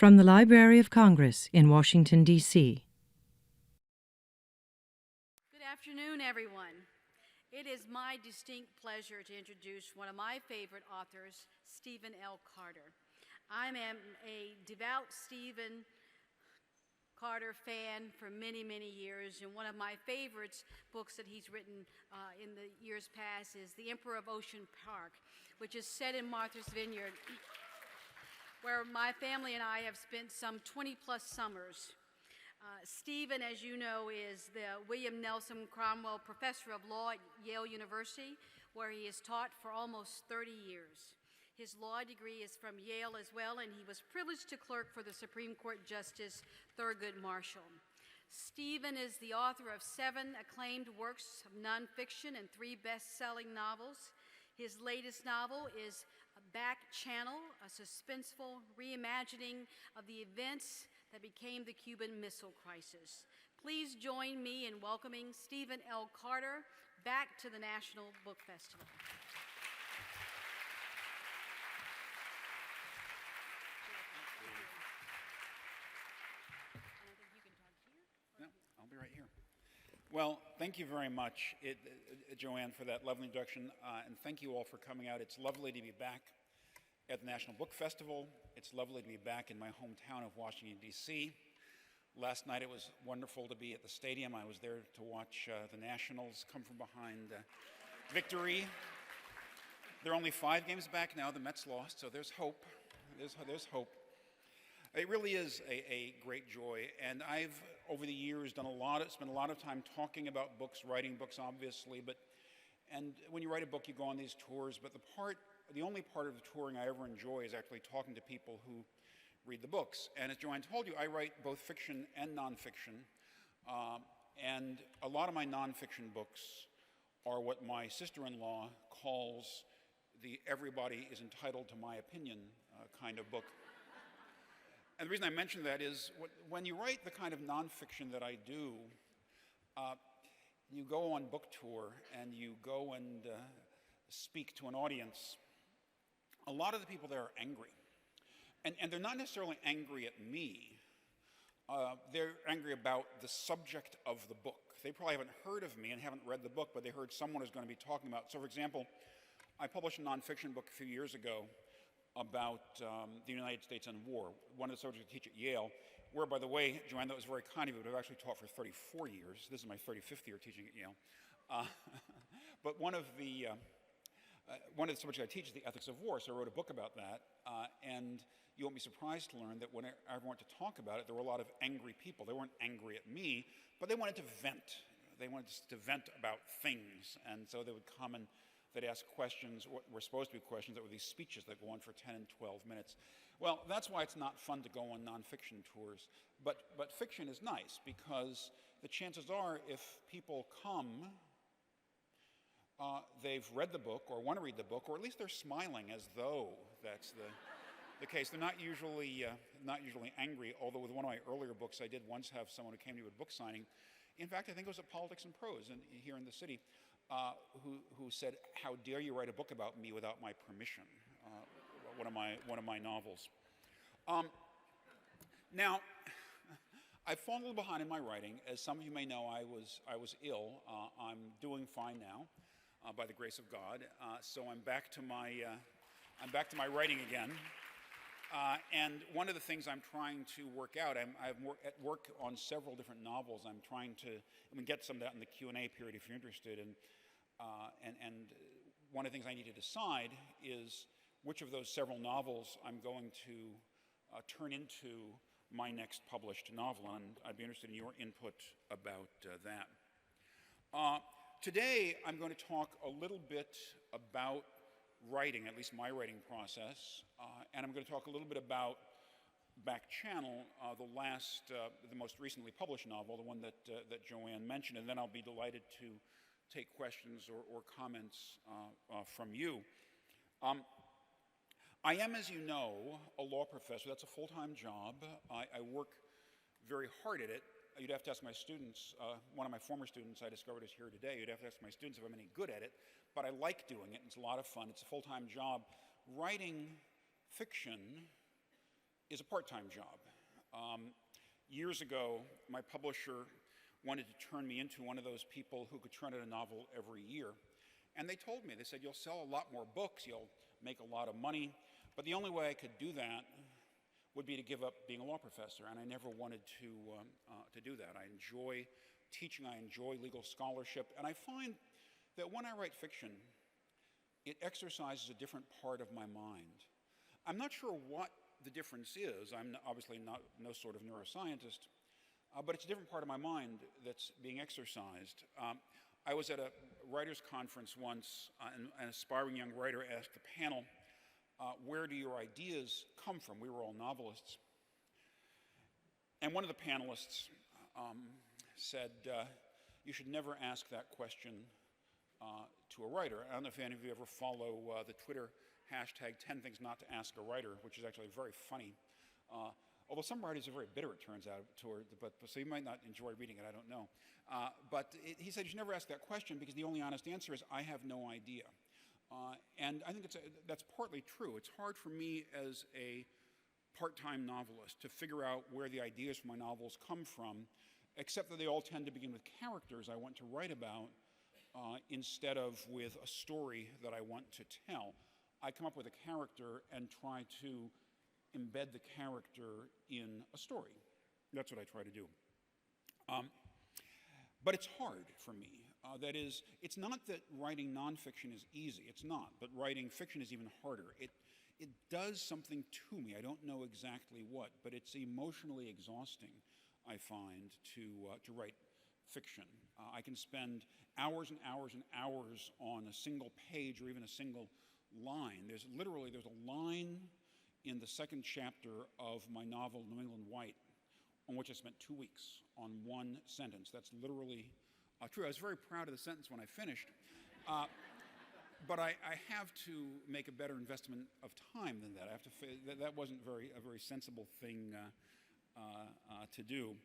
From the Library of Congress in Washington, D.C. Good afternoon, everyone. It is my distinct pleasure to introduce one of my favorite authors, Stephen L. Carter. I am a devout Stephen Carter fan for many, many years, and one of my favorite books that he's written in the years past is The Emperor of Ocean Park, which is set in Martha's Vineyard, where my family and I have spent some 20-plus summers. Stephen, as you know, is the William Nelson Cromwell Professor of Law at Yale University, where he has taught for almost 30 years. His law degree is from Yale as well, and he was privileged to clerk for the Supreme Court Justice Thurgood Marshall. Stephen is the author of 7 acclaimed works of nonfiction and 3 best-selling novels. His latest novel is Back Channel, a suspenseful reimagining of the events that became the Cuban Missile Crisis. Please join me in welcoming Stephen L. Carter back to the National Book Festival. I'll be right here. Well, thank you very much, Joanne, for that lovely introduction, and thank you all for coming out. It's lovely to be back at the National Book Festival. It's lovely to be back in my hometown of Washington, D.C. Last night it was wonderful to be at the stadium. I was there to watch the Nationals come from behind victory. They're only 5 games back now. The Mets lost, so there's hope. There's hope. It really is a great joy, and I've, over the years, spent a lot of time talking about books, writing books, obviously, and when you write a book, you go on these tours, but the only part of the touring I ever enjoy is actually talking to people who read the books. And as Joanne told you, I write both fiction and nonfiction, and a lot of my nonfiction books are what my sister-in-law calls the everybody is entitled to my opinion kind of book. And the reason I mention that is when you write the kind of nonfiction that I do, you go on book tour and you go and speak to an audience, a lot of the people there are angry. And they're not necessarily angry at me. They're angry about the subject of the book. They probably haven't heard of me and haven't read the book, but they heard someone is going to be talking about. So for example, I published a nonfiction book a few years ago about the United States and war, one of the subjects I teach at Yale, where, by the way, Joanne, that was very kind of you, but I've actually taught for 34 years. This is my 35th year teaching at Yale. But one of the subjects I teach is the ethics of war, so I wrote a book about that, and you won't be surprised to learn that when I went to talk about it, there were a lot of angry people. They weren't angry at me, but they wanted to vent. They wanted to vent about things, and so they would come and they'd ask questions, what were supposed to be questions that were these speeches that go on for 10 and 12 minutes. Well, that's why it's not fun to go on nonfiction tours. But fiction is nice because the chances are if people come, they've read the book or want to read the book, or at least they're smiling as though that's the case. They're not usually angry, although with one of my earlier books I did once have someone who came to me with book signing. In fact, I think it was at Politics and Prose here in the city. Who said, "How dare you write a book about me without my permission?" One of my novels. Now, I've fallen a little behind in my writing. As some of you may know, I was ill. I'm doing fine now, by the grace of God. So I'm back to my writing again. And one of the things I'm trying to work out, I'm at work on several different novels. I'm trying to, get some of that in the Q&A period if you're interested. And one of the things I need to decide is which of those several novels I'm going to turn into my next published novel. And I'd be interested in your input about that. Today, I'm going to talk a little bit about writing, at least my writing process, and I'm going to talk a little bit about Back Channel, the most recently published novel, the one that Joanne mentioned, and then I'll be delighted to take questions or comments from you. I am, as you know, a law professor. That's a full-time job. I work very hard at it. You'd have to ask my students. One of my former students I discovered is here today. You'd have to ask my students if I'm any good at it, but I like doing it. It's a lot of fun. It's a full-time job. Writing fiction is a part-time job. Years ago, my publisher wanted to turn me into one of those people who could turn out a novel every year. And they told me, they said, you'll sell a lot more books, you'll make a lot of money, but the only way I could do that would be to give up being a law professor, and I never wanted to do that. I enjoy teaching, I enjoy legal scholarship, and I find that when I write fiction, it exercises a different part of my mind. I'm not sure what the difference is. I'm obviously no sort of neuroscientist, but it's a different part of my mind that's being exercised. I was at a writers' conference once, and an aspiring young writer asked the panel, where do your ideas come from? We were all novelists. And one of the panelists said, you should never ask that question to a writer. I don't know if any of you ever follow the Twitter hashtag 10 things not to ask a writer, which is actually very funny. Although some writers are very bitter, it turns out, so you might not enjoy reading it, I don't know. He said you should never ask that question because the only honest answer is, I have no idea. And I think that's partly true. It's hard for me as a part-time novelist to figure out where the ideas for my novels come from, except that they all tend to begin with characters I want to write about instead of with a story that I want to tell. I come up with a character and try to embed the character in a story. That's what I try to do. But it's hard for me. That is, it's not that writing nonfiction is easy. It's not. But writing fiction is even harder. It does something to me. I don't know exactly what, but it's emotionally exhausting, I find, to write fiction. I can spend hours and hours and hours on a single page or even a single line. There's a line in the second chapter of my novel, New England White, on which I spent 2 weeks on one sentence. That's literally true. I was very proud of the sentence when I finished. But I have to make a better investment of time than that. That wasn't a very sensible thing to do.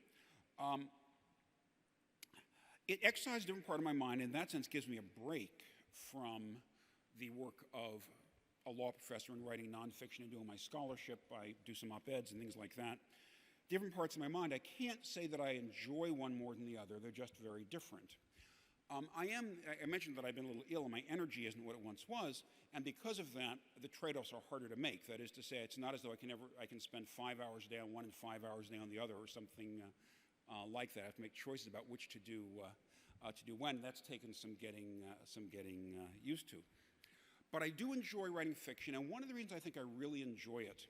It exercises a different part of my mind, and in that sense gives me a break from the work of a law professor and writing nonfiction and doing my scholarship. I do some op-eds and things like that. Different parts of my mind. I can't say that I enjoy one more than the other. They're just very different. I mentioned that I've been a little ill and my energy isn't what it once was, and because of that, the trade-offs are harder to make. That is to say, it's not as though I can spend 5 hours a day on one and 5 hours a day on the other or something like that. I have to make choices about which to do when. That's taken some getting used to. But I do enjoy writing fiction, and one of the reasons I think I really enjoy it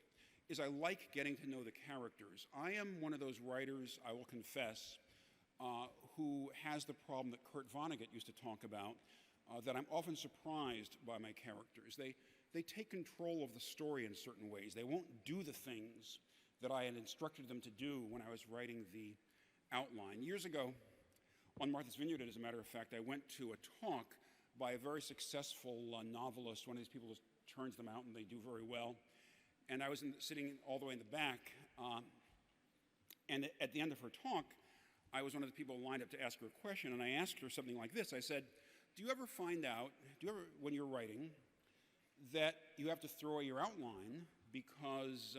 is I like getting to know the characters. I am one of those writers, I will confess, who has the problem that Kurt Vonnegut used to talk about, that I'm often surprised by my characters. They take control of the story in certain ways. They won't do the things that I had instructed them to do when I was writing the outline. Years ago, on Martha's Vineyard, as a matter of fact, I went to a talk by a very successful novelist, one of these people who turns them out and they do very well. And I was sitting all the way in the back, and at the end of her talk, I was one of the people lined up to ask her a question, and I asked her something like this. I said, do you ever find out, when you're writing, that you have to throw away your outline because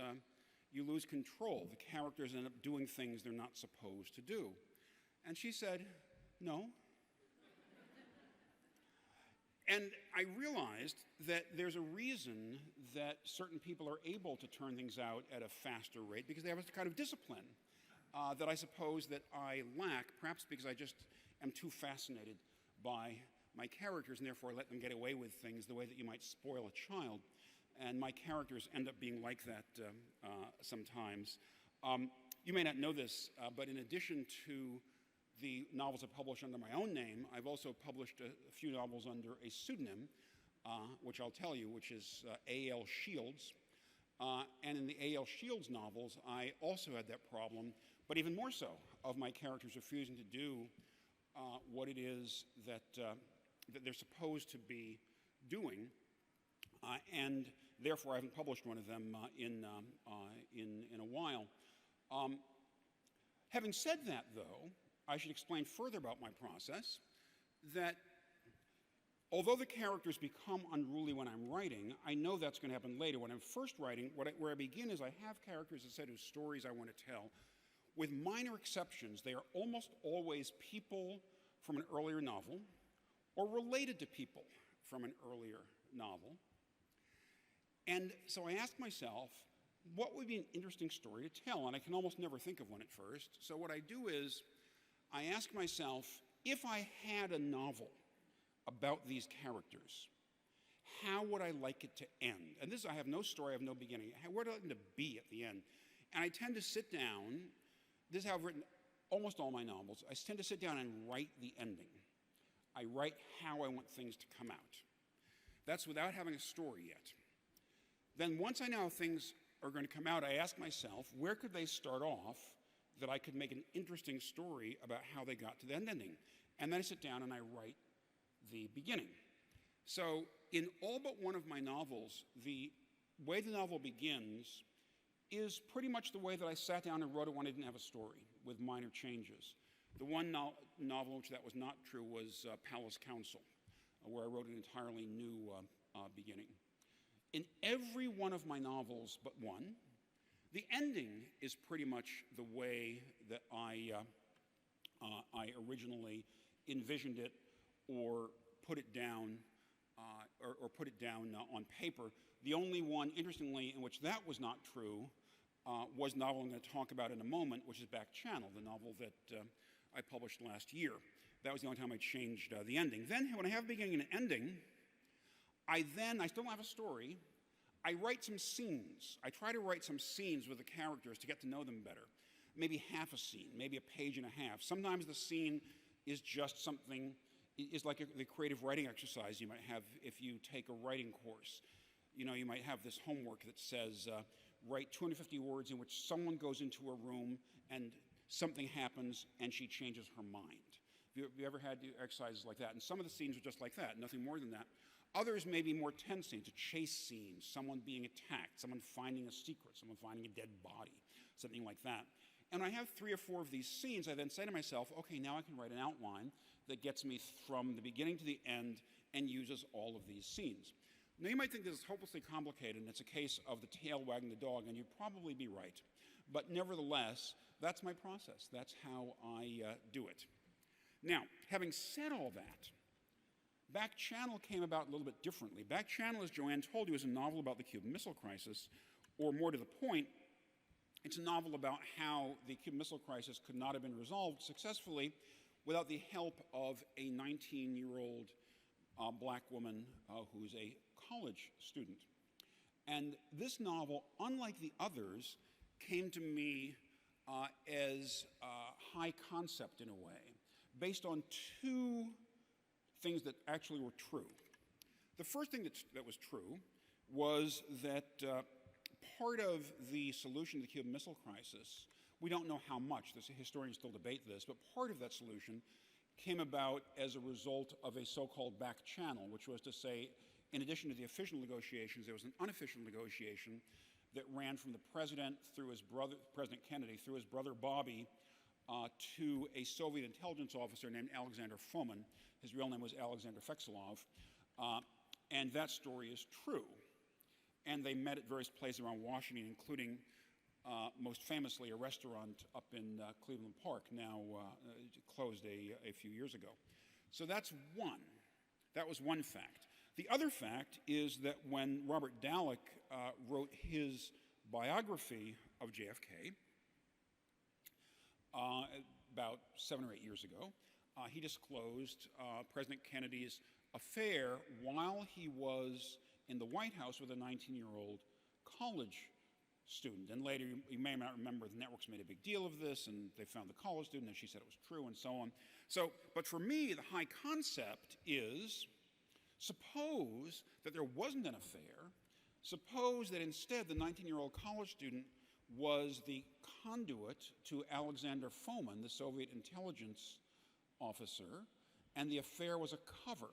you lose control? The characters end up doing things they're not supposed to do. And she said, no. And I realized that there's a reason that certain people are able to turn things out at a faster rate, because they have a kind of discipline that I suppose that I lack, perhaps because I just am too fascinated by my characters and therefore I let them get away with things the way that you might spoil a child. And my characters end up being like that sometimes. You may not know this, but in addition to the novels I publish under my own name, I've also published a few novels under a pseudonym, which I'll tell you, which is A.L. Shields. And in the A.L. Shields novels, I also had that problem, but even more so, of my characters refusing to do what it is that they're supposed to be doing, and therefore I haven't published one of them in a while. Having said that, though, I should explain further about my process, that Although the characters become unruly when I'm writing, I know that's going to happen later. When I'm first writing, where I begin is I have characters, as I said, whose stories I want to tell. With minor exceptions, they are almost always people from an earlier novel or related to people from an earlier novel. And so I ask myself, what would be an interesting story to tell? And I can almost never think of one at first. So what I do is I ask myself, if I had a novel about these characters, how would I like it to end? And this, I have no story, I have no beginning. Where would I like them to be at the end? And I tend to sit down, this is how I've written almost all my novels, I tend to sit down and write the ending. I write how I want things to come out. That's without having a story yet. Then once I know how things are going to come out, I ask myself, where could they start off that I could make an interesting story about how they got to the ending? And then I sit down and I write the beginning. So in all but one of my novels, the way the novel begins is pretty much the way that I sat down and wrote it when I didn't have a story, with minor changes. The one novel in which that was not true was Palace Council, where I wrote an entirely new beginning. In every one of my novels but one, the ending is pretty much the way that I originally envisioned it or put it down on paper. The only one, interestingly, in which that was not true was the novel I'm going to talk about in a moment, which is Back Channel, the novel that I published last year. That was the only time I changed the ending. Then, when I have a beginning and an ending, I still don't have a story. I write some scenes. I try to write some scenes with the characters to get to know them better. Maybe half a scene, maybe a page and a half. Sometimes the scene is just something, is like the creative writing exercise you might have if you take a writing course. You know, you might have this homework that says, write 250 words in which someone goes into a room and something happens and she changes her mind. Have you ever had exercises like that? And some of the scenes are just like that, nothing more than that. Others may be more tense scenes, a chase scene, someone being attacked, someone finding a secret, someone finding a dead body, something like that. And I have 3 or 4 of these scenes. I then say to myself, okay, now I can write an outline that gets me from the beginning to the end and uses all of these scenes. Now, you might think this is hopelessly complicated, and it's a case of the tail wagging the dog, and you'd probably be right. But nevertheless, that's my process. That's how I do it. Now, having said all that, Back Channel came about a little bit differently. Back Channel, as Joanne told you, is a novel about the Cuban Missile Crisis, or more to the point, it's a novel about how the Cuban Missile Crisis could not have been resolved successfully without the help of a 19-year-old black woman who's a college student. And this novel, unlike the others, came to me as high concept in a way, based on 2 things that actually were true. The first thing that was true was that part of the solution to the Cuban Missile Crisis, we don't know how much, historians still debate this, but part of that solution came about as a result of a so-called back channel, which was to say, in addition to the official negotiations, there was an unofficial negotiation that ran from the president through his brother, President Kennedy, through his brother Bobby, to a Soviet intelligence officer named Alexander Fomin. His real name was Alexander Fekselov, and that story is true. And they met at various places around Washington, including, most famously, a restaurant up in Cleveland Park, now closed a few years ago. So that's one. That was one fact. The other fact is that when Robert Dallek wrote his biography of JFK, about 7 or 8 years ago, he disclosed President Kennedy's affair while he was in the White House with a 19-year-old college student. And later, you may not remember, the networks made a big deal of this, and they found the college student, and she said it was true, and so on. So, but for me, the high concept is, suppose that there wasn't an affair. Suppose that instead the 19-year-old college student was the conduit to Alexander Fomin, the Soviet intelligence officer, and the affair was a cover.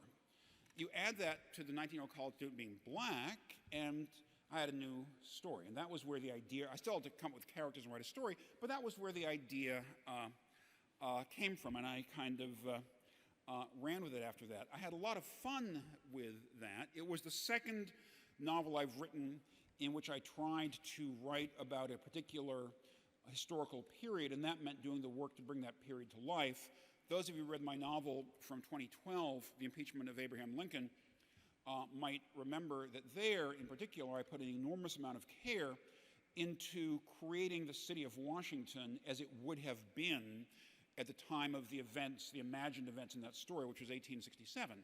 You add that to the 19-year-old college student being black, and I had a new story. And that was where the idea, I still had to come up with characters and write a story, but that was where the idea came from. And I kind of ran with it after that. I had a lot of fun with that. It was the second novel I've written in which I tried to write about a particular historical period, and that meant doing the work to bring that period to life. Those of you who read my novel from 2012, The Impeachment of Abraham Lincoln, might remember that there, in particular, I put an enormous amount of care into creating the city of Washington as it would have been at the time of the events, the imagined events in that story, which was 1867.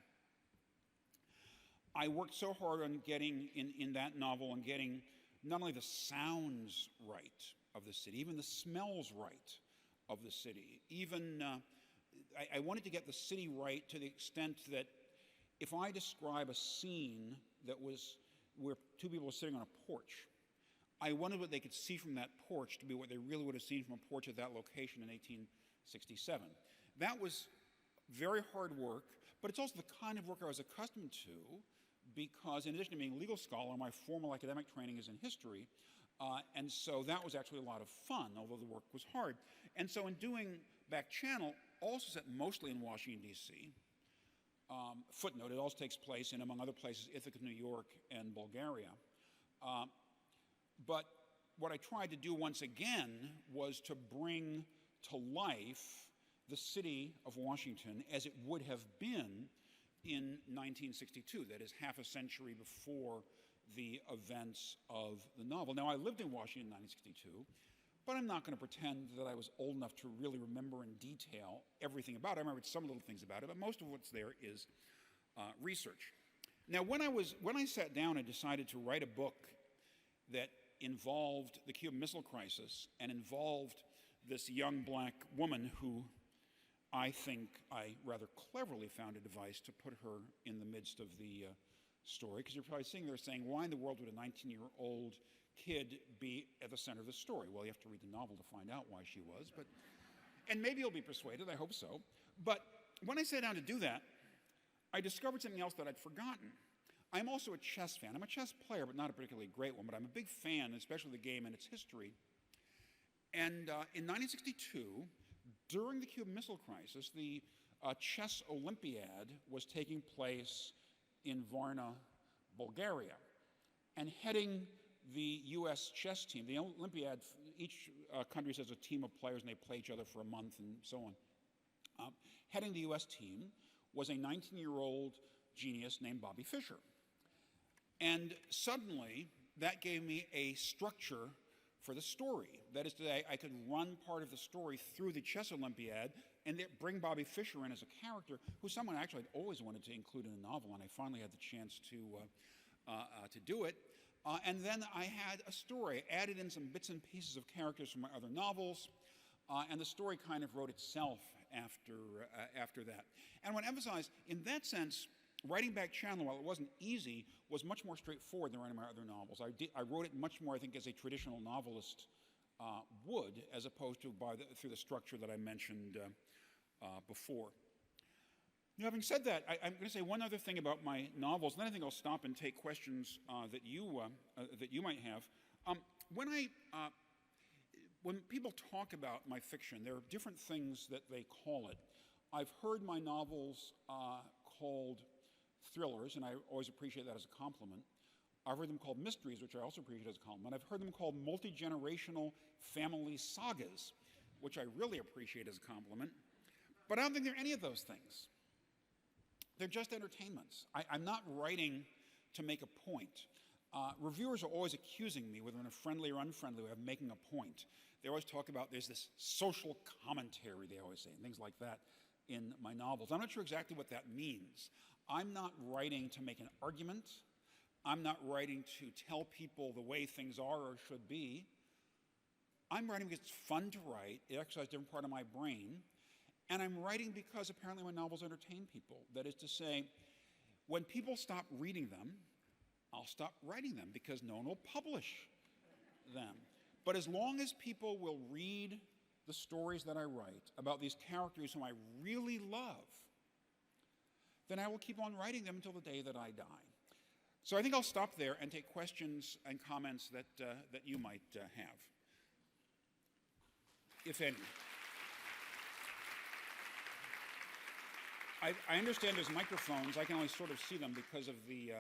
I worked so hard on getting, in that novel, on getting not only the sounds right of the city, even the smells right of the city. Even, I wanted to get the city right to the extent that if I describe a scene that was where two people were sitting on a porch, I wanted what they could see from that porch to be what they really would have seen from a porch at that location in 1867. That was very hard work, but it's also the kind of work I was accustomed to because in addition to being a legal scholar, my formal academic training is in history, and so that was actually a lot of fun, although the work was hard. And so in doing Back Channel, also set mostly in Washington, D.C., footnote, it also takes place in, among other places, Ithaca, New York, and Bulgaria. But what I tried to do once again was to bring to life the city of Washington as it would have been in 1962, that is half a century before the events of the novel. Now, I lived in Washington in 1962, but I'm not going to pretend that I was old enough to really remember in detail everything about it. I remembered some little things about it, but most of what's there is research. Now, when I sat down and decided to write a book that involved the Cuban Missile Crisis and involved this young black woman who I think I rather cleverly found a device to put her in the midst of the story, because you're probably sitting there saying, why in the world would a 19-year-old kid be at the center of the story? Well, you have to read the novel to find out why she was, and maybe you'll be persuaded, I hope so. But when I sat down to do that, I discovered something else that I'd forgotten. I'm also a chess fan. I'm a chess player, but not a particularly great one, but I'm a big fan, especially the game and its history. And in 1962, during the Cuban Missile Crisis, the chess Olympiad was taking place in Varna, Bulgaria. And heading the U.S. chess team, the Olympiad, each country has a team of players and they play each other for a month and so on. Heading the U.S. team was a 19-year-old genius named Bobby Fischer. And suddenly, that gave me a structure for the story. That is to say, I could run part of the story through the chess Olympiad and bring Bobby Fischer in as a character, who's someone I actually had always wanted to include in a novel, and I finally had the chance to do it. And then I had a story, added in some bits and pieces of characters from my other novels, and the story kind of wrote itself after that. And I want to emphasize, in that sense, writing Back Channel, while it wasn't easy, was much more straightforward than writing my other novels. I wrote it much more, I think, as a traditional novelist would, as opposed to through the structure that I mentioned before. Now, having said that, I'm going to say one other thing about my novels, and then I think I'll stop and take questions that you might have. When people talk about my fiction, there are different things that they call it. I've heard my novels called thrillers, and I always appreciate that as a compliment. I've heard them called mysteries, which I also appreciate as a compliment. I've heard them called multi-generational family sagas, which I really appreciate as a compliment. But I don't think they're any of those things. They're just entertainments. I'm not writing to make a point. Reviewers are always accusing me, whether in a friendly or unfriendly way, of making a point. They always talk about there's this social commentary, they always say, and things like that in my novels. I'm not sure exactly what that means. I'm not writing to make an argument. I'm not writing to tell people the way things are or should be. I'm writing because it's fun to write. It exercises a different part of my brain. And I'm writing because apparently my novels entertain people. That is to say, when people stop reading them, I'll stop writing them because no one will publish them. But as long as people will read the stories that I write about these characters whom I really love, then I will keep on writing them until the day that I die. So I think I'll stop there and take questions and comments that you might have, if any. I understand there's microphones. I can only sort of see them because of the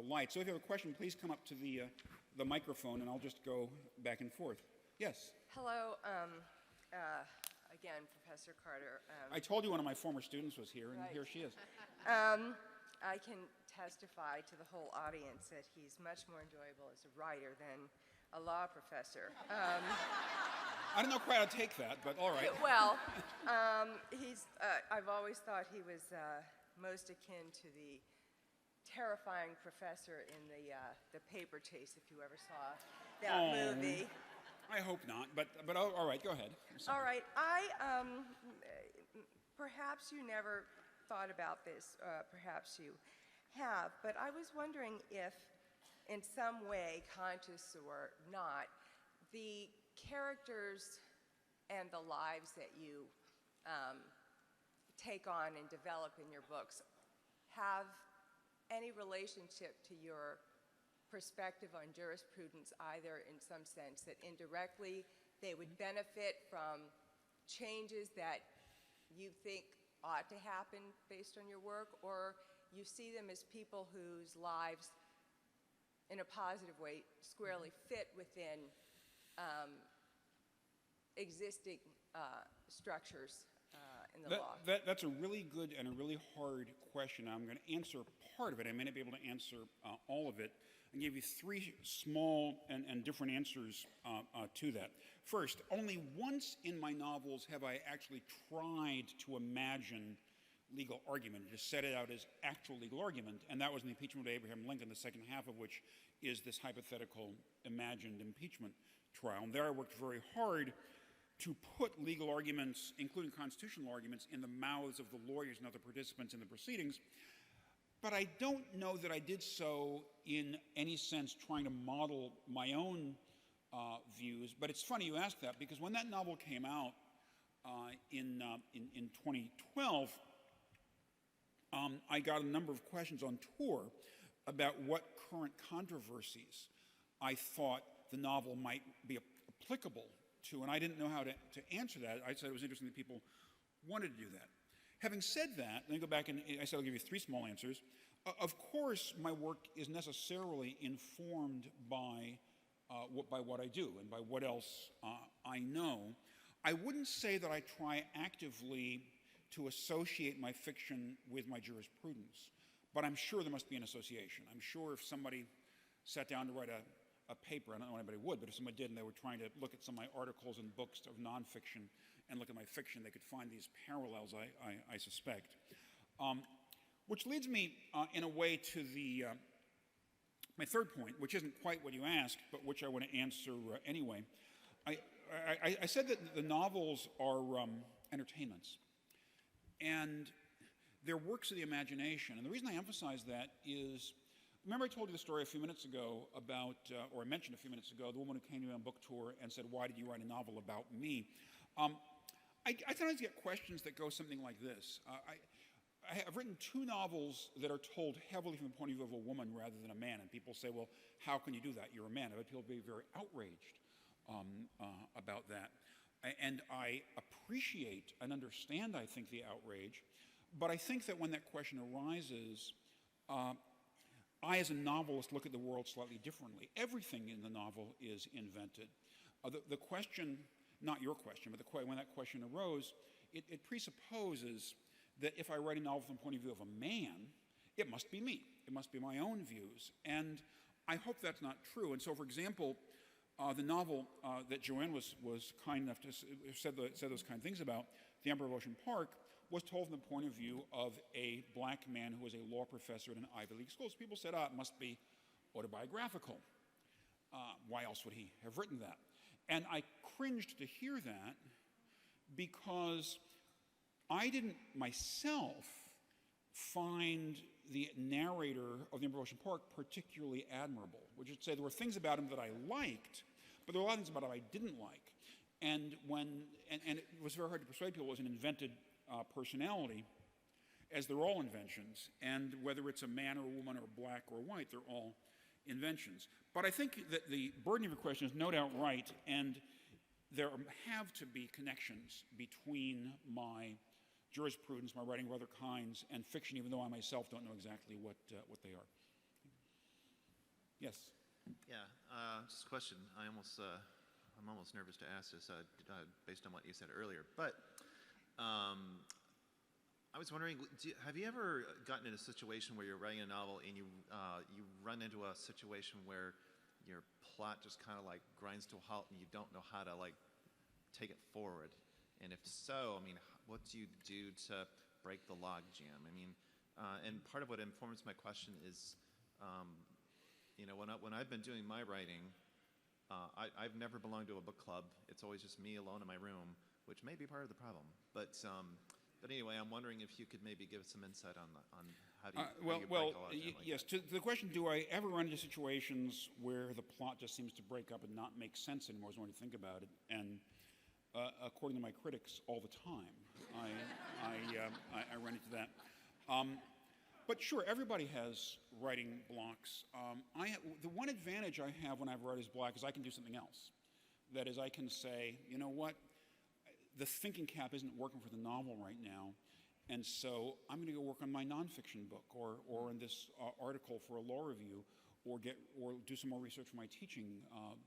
light. So if you have a question, please come up to the microphone, and I'll just go back and forth. Yes? Hello, again, Professor Carter. I told you one of my former students was here, and Right. here she is. I can testify to the whole audience that he's much more enjoyable as a writer than a law professor. I don't know quite how to take that, but all right. Well, I've always thought he was most akin to the terrifying professor in the Paper Chase, if you ever saw that movie. I hope not, but all right, go ahead. All right, perhaps you never thought about this, perhaps you have, but I was wondering if, in some way, conscious or not, the characters and the lives that you take on and develop in your books have any relationship to your perspective on jurisprudence, either in some sense that indirectly they would benefit from changes that you think ought to happen based on your work, or you see them as people whose lives, in a positive way, squarely fit within existing structures in the law? That's a really good and a really hard question. I'm going to answer part of it. I may not be able to answer all of it. I give you three small and different answers to that. First, only once in my novels have I actually tried to imagine legal argument, to set it out as actual legal argument, and that was in the impeachment of Abraham Lincoln, the second half of which is this hypothetical imagined impeachment trial. And there I worked very hard to put legal arguments, including constitutional arguments, in the mouths of the lawyers and other participants in the proceedings. But I don't know that I did so in any sense trying to model my own views. But it's funny you ask that, because when that novel came out in 2012, I got a number of questions on tour about what current controversies I thought the novel might be applicable to, and I didn't know how to answer that. I said it was interesting that people wanted to do that. Having said that, let me go back and I said I'll give you three small answers. Of course, my work is necessarily informed by what I do and by what else I know. I wouldn't say that I try actively to associate my fiction with my jurisprudence, but I'm sure there must be an association. I'm sure if somebody sat down to write a paper, I don't know anybody would, but if somebody did and they were trying to look at some of my articles and books of nonfiction and look at my fiction, they could find these parallels, I suspect. Which leads me, in a way, to my third point, which isn't quite what you asked, but which I want to answer anyway. I said that the novels are entertainments, and they're works of the imagination. And the reason I emphasize that is, remember I told you the story a few minutes ago about, or I mentioned a few minutes ago, the woman who came to me on book tour and said, "Why did you write a novel about me?" I sometimes get questions that go something like this. I have written two novels that are told heavily from the point of view of a woman rather than a man, and people say, "Well, how can you do that? You're a man." I've had people be very outraged about that. And I appreciate and understand, I think, the outrage, but I think that when that question arises, I, as a novelist, look at the world slightly differently. Everything in the novel is invented. The question, not your question, but when that question arose, it presupposes that if I write a novel from the point of view of a man, it must be me. It must be my own views. And I hope that's not true. And so, for example, the novel that Joanne was kind enough to said those kind of things about, The Emperor of Ocean Park, was told from the point of view of a black man who was a law professor at an Ivy League school. So people said, it must be autobiographical. Why else would he have written that? And I cringed to hear that because I didn't myself find the narrator of The Emperor of Ocean Park particularly admirable, which is to say there were things about him that I liked, but there were a lot of things about him I didn't like. And it was very hard to persuade people it was an invented personality, as they're all inventions, and whether it's a man or a woman or black or white, they're all inventions. But I think that the burden of your question is no doubt right, and there have to be connections between my jurisprudence, my writing of other kinds, and fiction, even though I myself don't know exactly what they are. Yes? Yeah, just a question. I'm almost nervous to ask this based on what you said earlier, but I was wondering, have you ever gotten in a situation where you're writing a novel and you run into a situation where your plot just kind of like grinds to a halt and you don't know how to like take it forward? And if so, I mean, what do you do to break the logjam? I mean, and part of what informs my question is, you know, when I've been doing my writing, I've never belonged to a book club. It's always just me alone in my room, which may be part of the problem. But anyway, I'm wondering if you could maybe give us some insight on how do you break a logjam like yes. that? To the question, do I ever run into situations where the plot just seems to break up and not make sense anymore as when you think about it? And according to my critics, all the time, I run into that. But sure, everybody has writing blocks. The one advantage I have when I have writer's block is I can do something else. That is, I can say, you know what, the thinking cap isn't working for the novel right now, and so I'm going to go work on my nonfiction book, or in this article for a law review, or do some more research for my teaching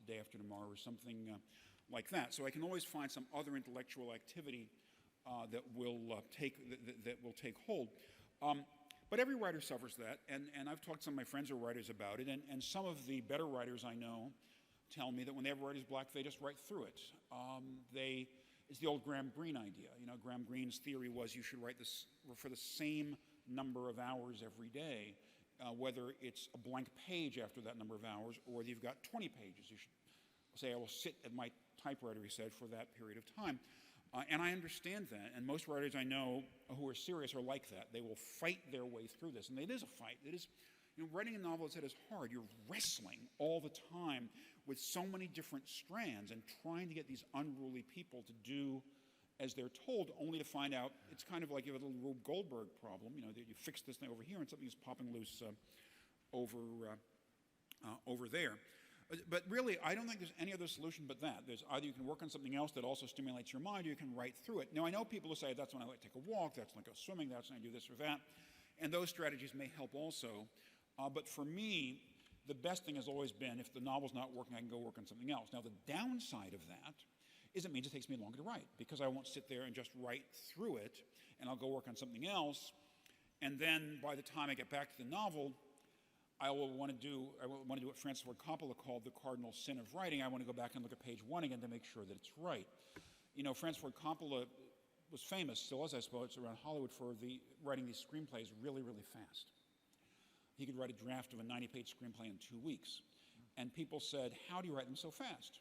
day after tomorrow, or something like that. So I can always find some other intellectual activity that will take hold. But every writer suffers that, and I've talked to some of my friends who are writers about it, and some of the better writers I know tell me that when they have writer's block, they just write through it. It's the old Graham Greene idea. You know, Graham Greene's theory was you should write this for the same number of hours every day, whether it's a blank page after that number of hours or whether you've got 20 pages. You should say, I will sit at my typewriter, he said, for that period of time. And I understand that, and most writers I know who are serious are like that. They will fight their way through this, and it is a fight. It is, you know, writing a novel, as I said, is hard. You're wrestling all the time with so many different strands and trying to get these unruly people to do as they're told, only to find out it's kind of like you have a little Rube Goldberg problem. You know, that you fix this thing over here and something's popping loose over there. But really, I don't think there's any other solution but that. There's either you can work on something else that also stimulates your mind, or you can write through it. Now, I know people who say, that's when I like to take a walk, that's when I go swimming, that's when I do this or that. And those strategies may help also. But for me, the best thing has always been, if the novel's not working, I can go work on something else. Now, the downside of that is it means it takes me longer to write, because I won't sit there and just write through it, and I'll go work on something else. And then by the time I get back to the novel, I will want to do what Francis Ford Coppola called the cardinal sin of writing. I want to go back and look at page 1 again to make sure that it's right. You know, Francis Ford Coppola was famous, still is, I suppose, around Hollywood for writing these screenplays really, really fast. He could write a draft of a 90-page screenplay in 2 weeks. And people said, how do you write them so fast?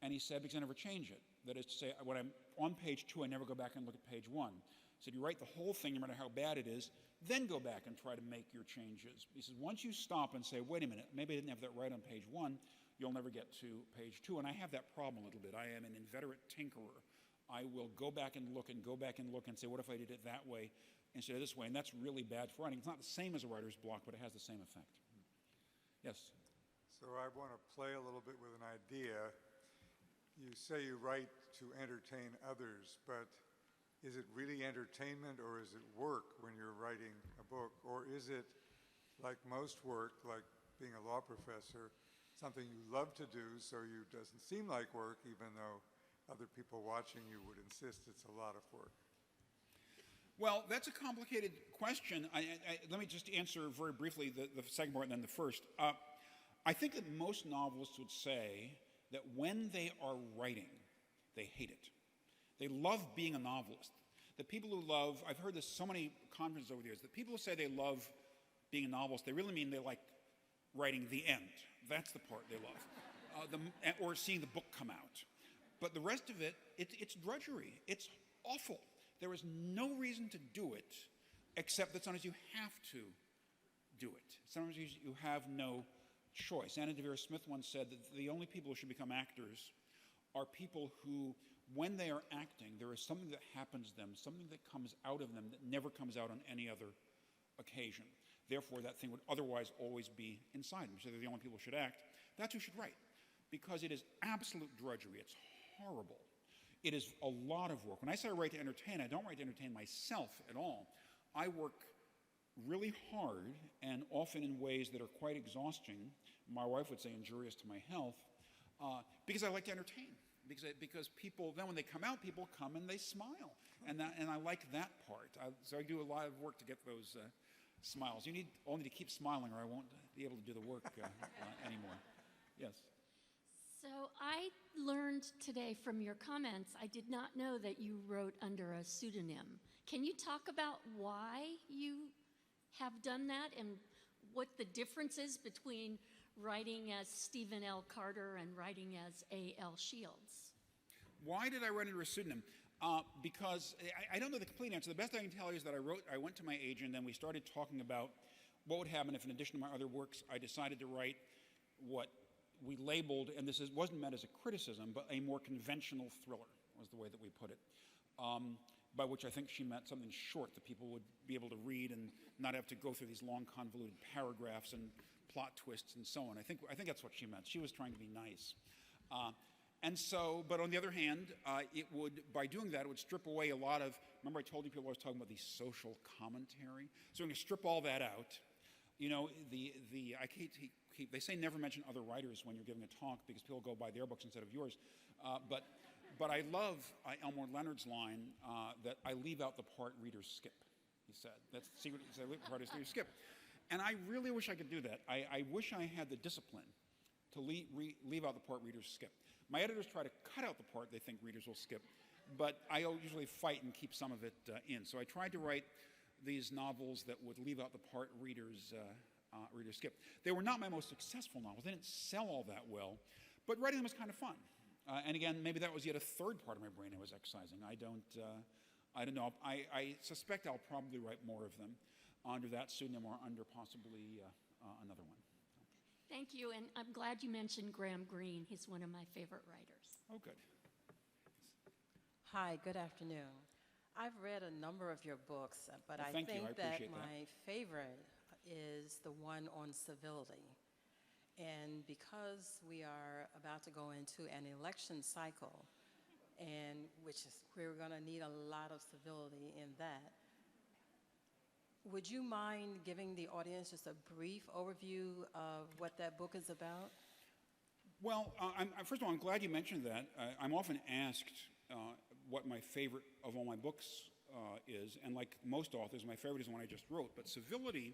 And he said, because I never change it. That is to say, when I'm on page 2, I never go back and look at page 1. He said, you write the whole thing, no matter how bad it is, then go back and try to make your changes. He says, once you stop and say, wait a minute, maybe I didn't have that right on page 1, you'll never get to page 2. And I have that problem a little bit. I am an inveterate tinkerer. I will go back and look and go back and look and say, what if I did it that way instead of this way? And that's really bad for writing. It's not the same as a writer's block, but it has the same effect. Yes? So I want to play a little bit with an idea. You say you write to entertain others, but is it really entertainment, or is it work when you're writing a book? Or is it, like most work, like being a law professor, something you love to do, so it doesn't seem like work, even though other people watching you would insist it's a lot of work? Well, that's a complicated question. Let me just answer very briefly the second part and then the first. I think that most novelists would say that when they are writing, they hate it. They love being a novelist. The people who love, I've heard this so many conferences over the years, that people who say they love being a novelist, they really mean they like writing the end. That's the part they love. Or seeing the book come out. But the rest of it, it's drudgery. It's awful. There is no reason to do it, except that sometimes you have to do it. Sometimes you have no choice. Anna Devere Smith once said that the only people who should become actors are people who, when they are acting, there is something that happens to them, something that comes out of them that never comes out on any other occasion. Therefore, that thing would otherwise always be inside them. So they're the only people who should act. That's who should write, because it is absolute drudgery. It's horrible. it is a lot of work. When I say I write to entertain, I don't write to entertain myself at all. I work really hard and often in ways that are quite exhausting. My wife would say injurious to my health, because I like to entertain. Because people, then when they come out, people come and they smile. And I like that part. So I do a lot of work to get those smiles. You need only to keep smiling or I won't be able to do the work anymore. Yes. So I learned today from your comments, I did not know that you wrote under a pseudonym. Can you talk about why you have done that and what the difference is between writing as Stephen L. Carter and writing as A.L. Shields? Why did I write under a pseudonym? Because I don't know the complete answer. The best I can tell you is that I went to my agent and we started talking about what would happen if, in addition to my other works, I decided to write what we labeled, and this wasn't meant as a criticism, but a more conventional thriller was the way that we put it. By which I think she meant something short that people would be able to read and not have to go through these long convoluted paragraphs and plot twists and so on. I think that's what she meant. She was trying to be nice. And so, but on the other hand, it would, by doing that, it would strip away a lot of, remember I told you people I was talking about the social commentary? So I'm going to strip all that out. You know, they say never mention other writers when you're giving a talk because people go by their books instead of yours. But I love Elmore Leonard's line that I leave out the part readers skip, he said. That's the secret, he said, the part readers skip. And I really wish I could do that. I wish I had the discipline to leave out the part readers skip. My editors try to cut out the part they think readers will skip, but I usually fight and keep some of it in. So I tried to write these novels that would leave out the part readers skip. They were not my most successful novels. They didn't sell all that well, but writing them was kind of fun. And again, maybe that was yet a third part of my brain I was exercising. I don't know. I suspect I'll probably write more of them under that pseudonym or under possibly another one. Thank you, and I'm glad you mentioned Graham Greene. He's one of my favorite writers. Oh, good. Hi, good afternoon. I've read a number of your books, but I thank think you. I that appreciate my favorite is the one on civility. And because we are about to go into an election cycle, and we're going to need a lot of civility in that, would you mind giving the audience just a brief overview of what that book is about? Well, first of all, I'm glad you mentioned that. I'm often asked what my favorite of all my books is, and like most authors, my favorite is the one I just wrote. But Civility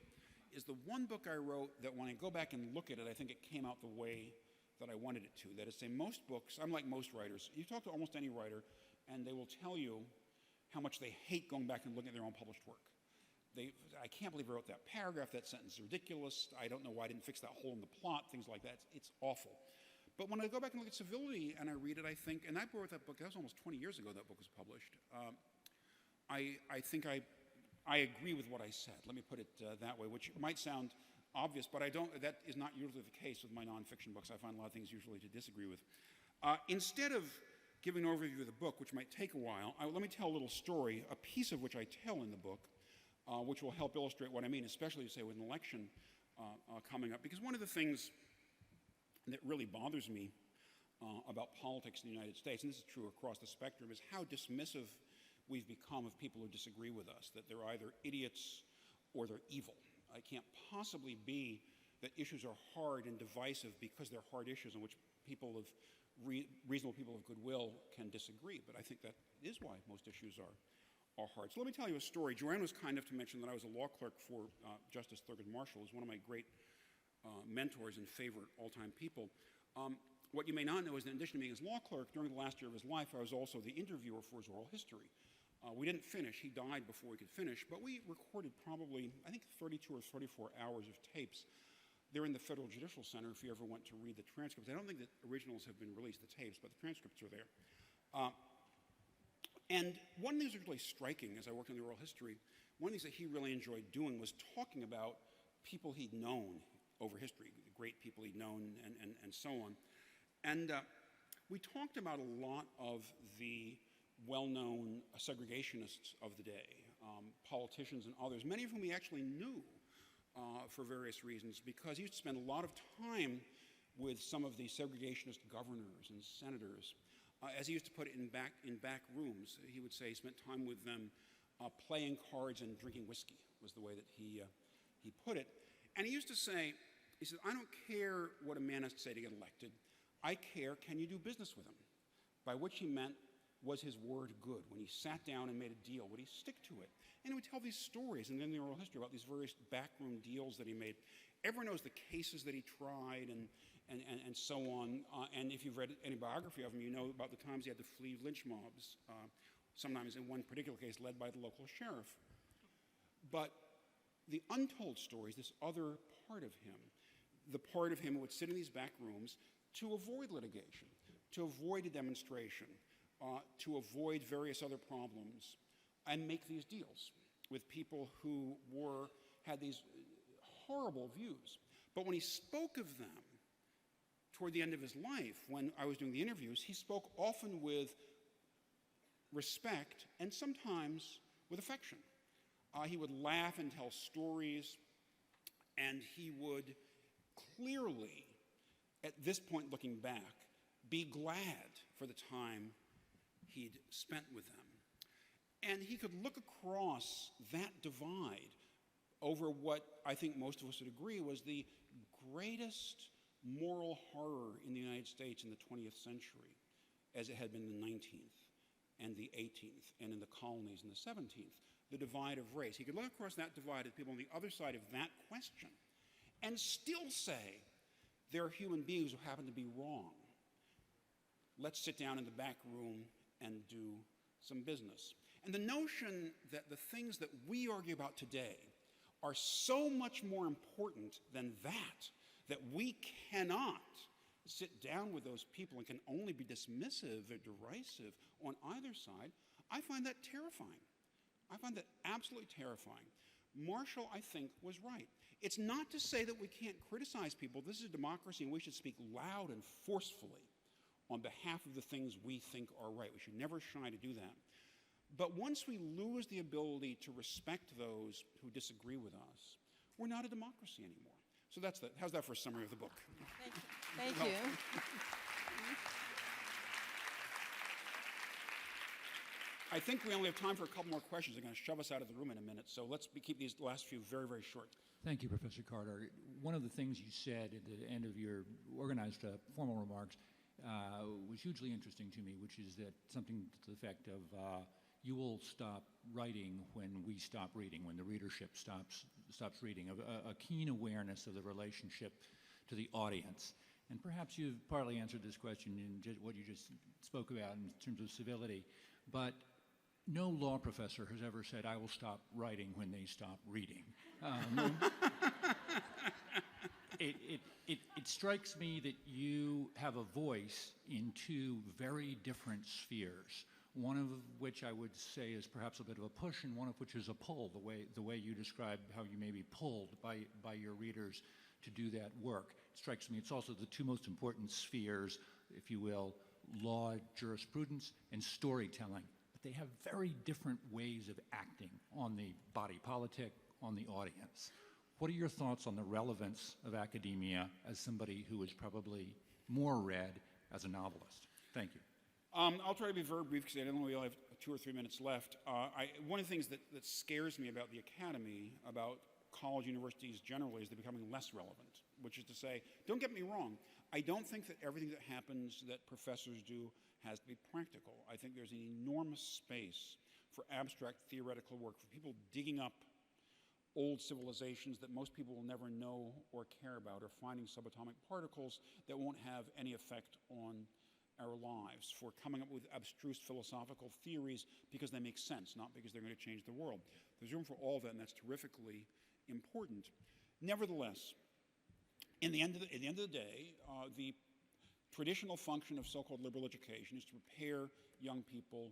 is the one book I wrote that when I go back and look at it, I think it came out the way that I wanted it to. That is, say, most books, I'm like most writers. You talk to almost any writer, and they will tell you how much they hate going back and looking at their own published work. I can't believe I wrote that paragraph, that sentence is ridiculous, I don't know why I didn't fix that hole in the plot, things like that. It's awful. But when I go back and look at Civility and I read it, I think, and I wrote that book, that was almost 20 years ago that book was published. I think I agree with what I said, let me put it that way, which might sound obvious, but that is not usually the case with my nonfiction books. I find a lot of things usually to disagree with. Instead of giving an overview of the book, which might take a while, let me tell a little story, a piece of which I tell in the book, which will help illustrate what I mean, especially, say, with an election coming up. Because one of the things that really bothers me about politics in the United States, and this is true across the spectrum, is how dismissive we've become of people who disagree with us, that they're either idiots or they're evil. It can't possibly be that issues are hard and divisive because they're hard issues in which people of reasonable people of goodwill can disagree. But I think that is why most issues are hard. So let me tell you a story. Joanne was kind enough to mention that I was a law clerk for Justice Thurgood Marshall, who's one of my great mentors and favorite all-time people. What you may not know is that in addition to being his law clerk, during the last year of his life, I was also the interviewer for his oral history. We didn't finish. He died before we could finish, but we recorded probably, I think, 32 or 34 hours of tapes. They're in the Federal Judicial Center if you ever want to read the transcripts. I don't think that originals have been released, the tapes, but the transcripts are there. And one thing that was really striking as I worked on the oral history, one of the things that he really enjoyed doing was talking about people he'd known over history, the great people he'd known and so on. And we talked about a lot of the well-known segregationists of the day, politicians and others, many of whom he actually knew for various reasons, because he used to spend a lot of time with some of the segregationist governors and senators. as he used to put it, in back rooms. He would say he spent time with them playing cards and drinking whiskey, was the way that he put it. And he used to say, he said, I don't care what a man has to say to get elected. I care, can you do business with him? By which he meant, was his word good? When he sat down and made a deal, would he stick to it? And he would tell these stories and then the oral history about these various backroom deals that he made. Everyone knows the cases that he tried and so on. And if you've read any biography of him, you know about the times he had to flee lynch mobs, sometimes in one particular case led by the local sheriff. But the untold stories, this other part of him, the part of him who would sit in these back rooms to avoid litigation, to avoid a demonstration, to avoid various other problems, and make these deals with people who had these horrible views. But when he spoke of them toward the end of his life, when I was doing the interviews, he spoke often with respect and sometimes with affection. He would laugh and tell stories, and he would clearly, at this point looking back, be glad for the time he'd spent with them. And he could look across that divide over what I think most of us would agree was the greatest moral horror in the United States in the 20th century, as it had been in the 19th and the 18th and in the colonies in the 17th, the divide of race. He could look across that divide at people on the other side of that question and still say, there are human beings who happen to be wrong. Let's sit down in the back room and do some business. And the notion that the things that we argue about today are so much more important than that we cannot sit down with those people and can only be dismissive or derisive on either side, I find that terrifying. I find that absolutely terrifying. Marshall, I think, was right. It's not to say that we can't criticize people. This is a democracy and we should speak loud and forcefully on behalf of the things we think are right. We should never shy to do that. But once we lose the ability to respect those who disagree with us, we're not a democracy anymore. So how's that for a summary of the book? Thank you. I think we only have time for a couple more questions. They're going to shove us out of the room in a minute, so let's keep these last few very, very short. Thank you, Professor Carter. One of the things you said at the end of your organized formal remarks was hugely interesting to me, which is that something to the effect of you will stop writing when we stop reading, when the readership stops reading, a keen awareness of the relationship to the audience. And perhaps you've partly answered this question in what you just spoke about in terms of civility, but no law professor has ever said, I will stop writing when they stop reading. It strikes me that you have a voice in two very different spheres, one of which I would say is perhaps a bit of a push and one of which is a pull, the way you describe how you may be pulled by your readers to do that work. It strikes me it's also the two most important spheres, if you will, law, jurisprudence, and storytelling. But they have very different ways of acting on the body politic, on the audience. What are your thoughts on the relevance of academia as somebody who is probably more read as a novelist? Thank you. I'll try to be very brief because I only have 2 or 3 minutes left. One of the things that scares me about the academy, about college universities generally, is they're becoming less relevant, which is to say, don't get me wrong, I don't think that everything that happens that professors do has to be practical. I think there's an enormous space for abstract theoretical work, for people digging up old civilizations that most people will never know or care about, or finding subatomic particles that won't have any effect on our lives, for coming up with abstruse philosophical theories because they make sense, not because they're going to change the world. There's room for all of that, and that's terrifically important. Nevertheless, at the end of the day, the traditional function of so-called liberal education is to prepare young people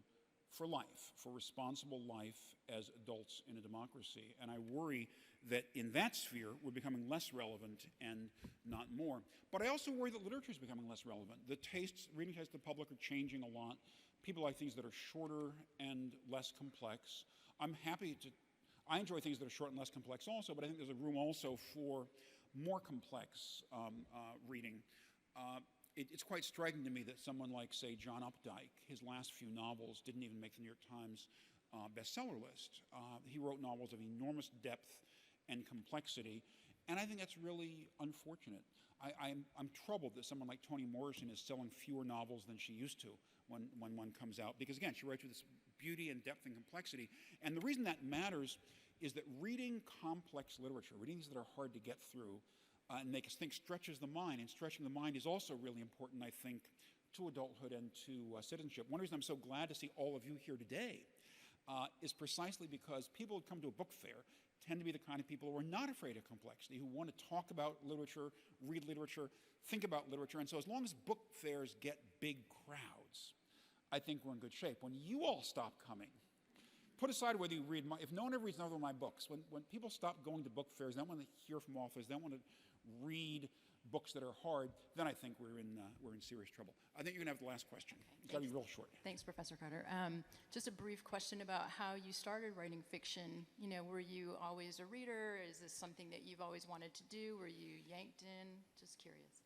for life, for responsible life as adults in a democracy. And I worry that in that sphere, we're becoming less relevant and not more. But I also worry that literature is becoming less relevant. The reading tastes of the public are changing a lot. People like things that are shorter and less complex. I enjoy things that are short and less complex also, but I think there's a room also for more complex reading. it's quite striking to me that someone like, say, John Updike, his last few novels didn't even make the New York Times bestseller list. He wrote novels of enormous depth and complexity, and I think that's really unfortunate. I'm troubled that someone like Toni Morrison is selling fewer novels than she used to when one comes out, because again, she writes with this beauty and depth and complexity. And the reason that matters is that reading complex literature, reading things that are hard to get through and make us think, stretches the mind, and stretching the mind is also really important, I think, to adulthood and to citizenship. One reason I'm so glad to see all of you here today is precisely because people who come to a book fair tend to be the kind of people who are not afraid of complexity, who want to talk about literature, read literature, think about literature. And so as long as book fairs get big crowds, I think we're in good shape. When you all stop coming, put aside whether you read if no one ever reads another one of my books, when people stop going to book fairs, they don't want to hear from authors, they don't want to read books that are hard, then I think we're in serious trouble. I think you're going to have the last question. It's got to be real short. Thanks, Professor Carter. Just a brief question about how you started writing fiction. You know, were you always a reader? Is this something that you've always wanted to do? Were you yanked in? Just curious.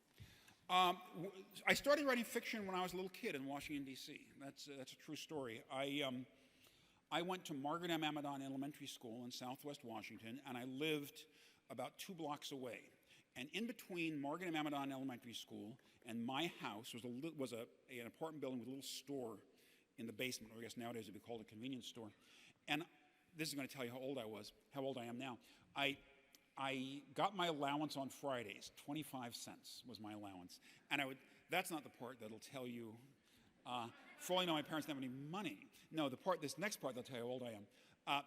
I started writing fiction when I was a little kid in Washington, D.C. That's a true story. I went to Margaret M. Amadon Elementary School in Southwest Washington, and I lived about 2 blocks away. And in between Margaret M. Amadon Elementary School and my house was an apartment building with a little store in the basement, or I guess nowadays it would be called a convenience store. And this is going to tell you how old I am now. I got my allowance on Fridays. 25 cents was my allowance. And that's not the part that'll tell you, for all you know, my parents didn't have any money. No, this next part, they'll tell you how old I am.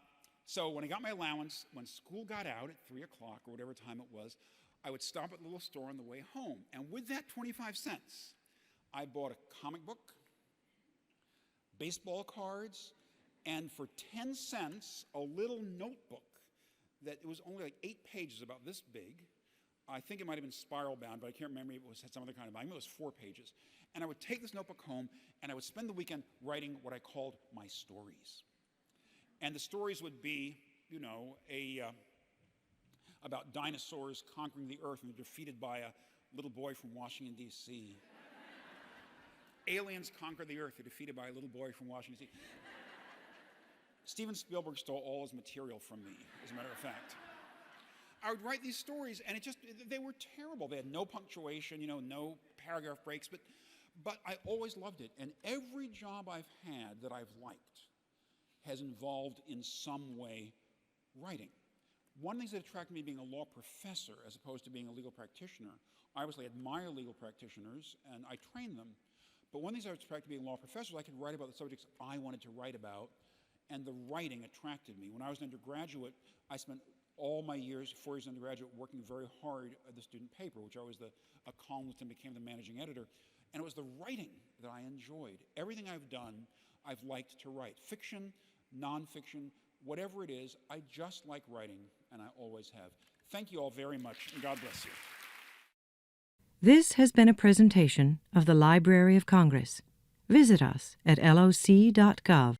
So when I got my allowance, when school got out at 3 o'clock or whatever time it was, I would stop at the little store on the way home. And with that 25 cents, I bought a comic book, baseball cards, and for 10 cents, a little notebook that it was only like 8 pages, about this big. I think it might have been spiral bound, but I can't remember if it had some other kind of volume. It was 4 pages. And I would take this notebook home, and I would spend the weekend writing what I called my stories. And the stories would be, you know, about dinosaurs conquering the earth and defeated by a little boy from Washington, D.C. Aliens conquer the earth, they're defeated by a little boy from Washington, D.C. Steven Spielberg stole all his material from me, as a matter of fact. I would write these stories, and they were terrible. They had no punctuation, you know, no paragraph breaks, but I always loved it. And every job I've had that I've liked has involved in some way writing. One of the things that attracted me to being a law professor as opposed to being a legal practitioner, I obviously admire legal practitioners and I train them, but one of the things that attracted me to being a law professor was I could write about the subjects I wanted to write about, and the writing attracted me. When I was an undergraduate, I spent all my 4 years undergraduate, working very hard at the student paper, which I was a columnist and became the managing editor, and it was the writing that I enjoyed. Everything I've done, I've liked to write. Fiction, nonfiction, whatever it is, I just like writing, and I always have. Thank you all very much, and God bless you. This has been a presentation of the Library of Congress. Visit us at loc.gov.